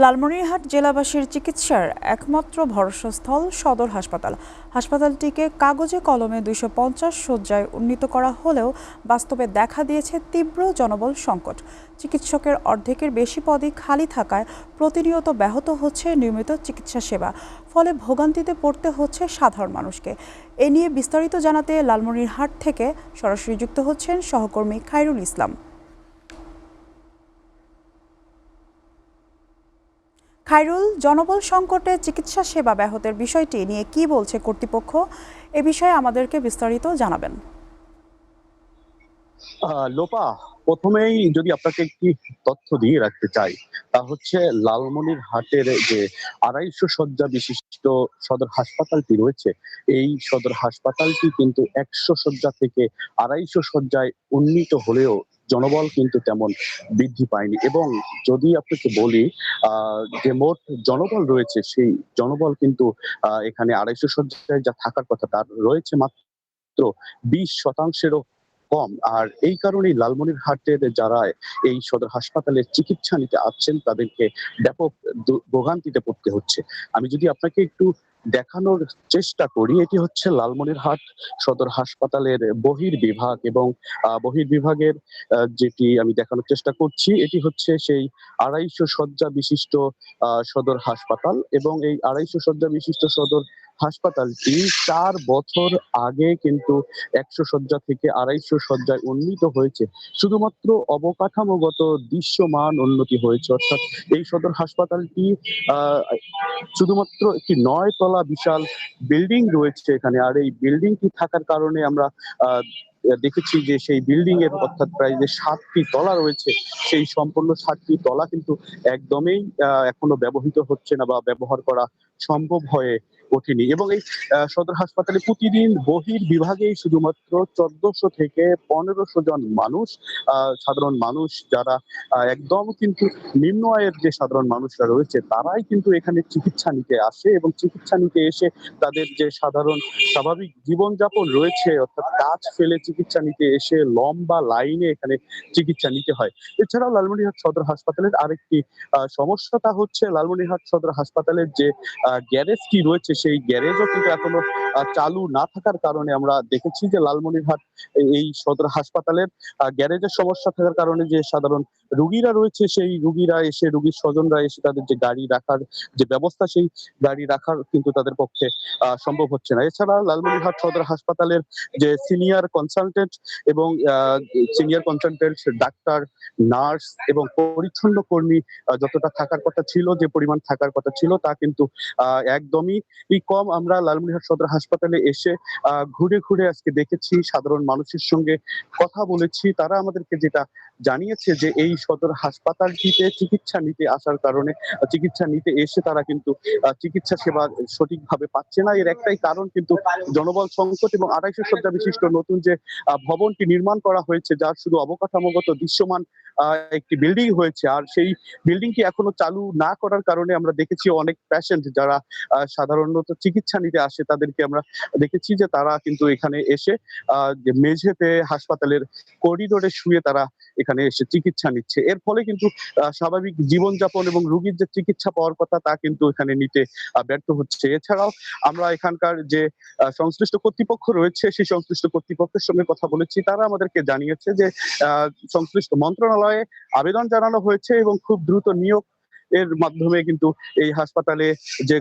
লালমনিরহাট জেলাবাসীর চিকিৎসার একমাত্র ভরসাস্থল সদর হাসপাতাল। হাসপাতালটিকে কাগজে কলমে 250 শয্যায় উন্নীত করা হলেও বাস্তবে দেখা দিয়েছে তীব্র জনবল সংকট। চিকিৎসকের অর্ধেকের বেশি পদই খালি থাকায় প্রতিনিয়ত ব্যাহত হচ্ছে নিয়মিত চিকিৎসা সেবা, ফলে ভোগান্তিতে পড়তে হচ্ছে সাধারণ মানুষকে। এ নিয়ে বিস্তারিত জানাতে লালমনিরহাট থেকে সরাসরি যুক্ত হচ্ছেন সহকর্মী খায়রুল ইসলাম। খায়রুল, জনবল সংকটে চিকিৎসা সেবা ব্যাহতের বিষয়টি নিয়ে কি বলছে কর্তৃপক্ষ? এ বিষয়ে আমাদেরকে বিস্তারিত জানাবেন। লোপা, প্রথমেই যদি আপনাকে একটি তথ্য দিয়ে রাখতে চাই, তা হচ্ছে লালমনিরহাটের যে 250 শয্যা বিশিষ্ট সদর হাসপাতালটি রয়েছে, এই সদর হাসপাতালটি কিন্তু 100 শয্যা থেকে 250 শয্যায় উন্নীত হলেও জনবল কিন্তু তেমন বৃদ্ধি পায়নি। এবং যদি আপনাকে বলি, যে মোট জনবল রয়েছে, সেই জনবল কিন্তু এখানে 250 শয্যায় যা থাকার কথা তার রয়েছে মাত্র 20%-এরও কম। আর এই কারণেই লালমনিরহাটের যারা এই সদর হাসপাতালে চিকিৎসা নিতে আসছেন তাদেরকে ব্যাপক ভোগান্তিতে পড়তে হচ্ছে। আমি যদি আপনাকে একটু দেখানোর চেষ্টা করি, এটি হচ্ছে লালমনিরহাট সদর হাসপাতালের বহির্বিভাগ। এবং বহির্বিভাগের যেটি আমি দেখানোর চেষ্টা করছি, এটি হচ্ছে সেই 250 শয্যা বিশিষ্ট সদর হাসপাতাল। এবং এই 250 শয্যা বিশিষ্ট সদর হাসপাতালটি 4 বছর আগে কিন্তু 100 শয্যা থেকে 250 শয্যায় উন্নীত হয়েছে। শুধুমাত্র অবকাঠামোগত দৃশ্যমান উন্নতি হয়েছে। অর্থাৎ এই সদর হাসপাতালটি আহ, শুধুমাত্র একটি 9 তলা বিশাল বিল্ডিং রয়েছে এখানে। আর এই বিল্ডিংটি থাকার কারণে আমরা আহ, দেখেছি যে সেই বিল্ডিং এর অর্থাৎ প্রায় যে 7টি তলা রয়েছে, সেই সম্পূর্ণ 7টি তলা কিন্তু একদমই এখনো ব্যবহৃত হচ্ছে না বা ব্যবহার করা সম্ভব হয়ে ওঠেনি। এবং এই সদর হাসপাতালে প্রতিদিন বহির্বিভাগেই শুধুমাত্র 1400 থেকে 1500 জন মানুষ, সাধারণ মানুষ যারা একদম কিন্তু নিম্ন আয়ের যে সাধারণ মানুষরা রয়েছে, তারাই কিন্তু এখানে চিকিৎসা নিতে আসে। এবং চিকিৎসা নিতে এসে তাদের যে সাধারণ স্বাভাবিক জীবনযাপন রয়েছে, অর্থাৎ কাজ ফেলে চিকিৎসা নিতে এসে লম্বা লাইনে এখানে চিকিৎসা নিতে হয়। এছাড়াও লালমনিরহাট সদর হাসপাতালের আরেকটি সমস্যা, তা হচ্ছে লালমনিরহাট সদর হাসপাতালের যে গ্যারেজটি রয়েছে, সেই গ্যারেজও কিন্তু এখনো চালু না থাকার কারণে আমরা দেখেছি যে লালমনিরহাট এই সদর হাসপাতালের গ্যারেজের সমস্যা থাকার কারণে যে সাধারণ রুগীরা রয়েছে, সেই রুগীরা এসে, রুগীর স্বজনরা এসে তাদের যে গাড়ি রাখার যে ব্যবস্থা, সেই গাড়ি রাখার কিন্তু তাদের পক্ষে সম্ভব হচ্ছে না। এছাড়া লালমনিরহাট সদর হাসপাতালের যে সিনিয়র কনসালটেন্ট এবং সিনিয়র কনসালটেন্ট ডাক্তার, নার্স এবং পরিচ্ছন্ন কর্মী যতটা থাকার কথা ছিল, যে পরিমাণ থাকার কথা ছিল, তা কিন্তু একদমই কম। আমরা লালমনিরহাট সদর হাসপাতালে এসে ঘুরে ঘুরে আজকে দেখেছি, সাধারণ মানুষের সঙ্গে কথা বলেছি, তারা আমাদেরকে যেটা জানিয়েছে যে এই সদর হাসপাতালটিতে চিকিৎসা নিতে আসার কারণে, চিকিৎসা নিতে এসে তারা কিন্তু চিকিৎসা সেবা সঠিকভাবে পাচ্ছে না। এর একটাই কারণ কিন্তু জনবল সংকট। এবং 250 শয্যা বিশিষ্ট নতুন যে ভবনটি নির্মাণ করা হয়েছে, যার শুধু অবকাঠামোগত দৃশ্যমান একটি বিল্ডিং হয়েছে, আর সেই বিল্ডিংটি এখনো চালু না করার কারণে আমরা দেখেছি অনেক পেশেন্ট যারা সাধারণত চিকিৎসা নিতে আসে, তাদেরকে আমরা দেখেছি যে তারা কিন্তু এখানে এসে যে মেঝেতে হাসপাতালের করিডোরে শুয়ে তারা এখানে এসে চিকিৎসা নিচ্ছে। এর ফলে কিন্তু স্বাভাবিক জীবনযাপন এবং রোগীর যে চিকিৎসা পাওয়ার কথা, তা কিন্তু এখানে নিতে ব্যর্থ হচ্ছে। এছাড়াও আমরা এখানকার যে সংশ্লিষ্ট কর্তৃপক্ষ রয়েছে, সেই সংশ্লিষ্ট কর্তৃপক্ষের সঙ্গে কথা বলেছি, তারা আমাদেরকে জানিয়েছে যে সংশ্লিষ্ট মন্ত্রণালয়ে আবেদন জানানো হয়েছে এবং খুব দ্রুত নিয়োগ এর মাধ্যমে কিন্তু এই হাসপাতালে যে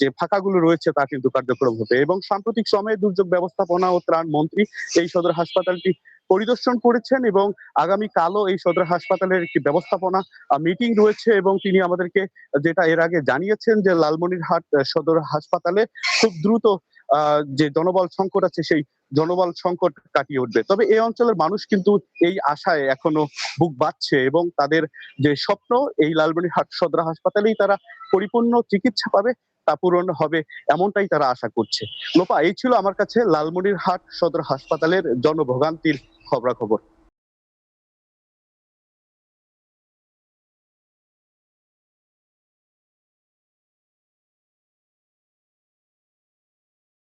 যে ফাঁকাগুলো রয়েছে তা কিন্তু কার্যক্রম হবে। এবং সাম্প্রতিক সময়ে দুর্যোগ ব্যবস্থাপনা ও ত্রাণ মন্ত্রী এই সদর হাসপাতালটি পরিদর্শন করেছেন এবং আগামী কালও এই সদর হাসপাতালের একটি ব্যবস্থাপনা মিটিং রয়েছে। এবং তিনি আমাদেরকে যেটা এর আগে জানিয়েছেন যে লালমনিরহাট সদর হাসপাতালে খুব দ্রুত যে জনবল সংকট আছে, সেই জনবল সংকট কাটিয়ে উঠবে। তবে এই অঞ্চলের মানুষ কিন্তু এই আশায় এখনো বুক বাঁধছে এবং তাদের যে স্বপ্ন, এই লালমনিরহাট সদর হাসপাতালেই তারা পরিপূর্ণ চিকিৎসা পাবে, তা পূরণ হবে, এমনটাই তারা আশা করছে। লোপা, এই ছিল আমার কাছে লালমনিরহাট সদর হাসপাতালের জনভোগান্তির খবরাখবর।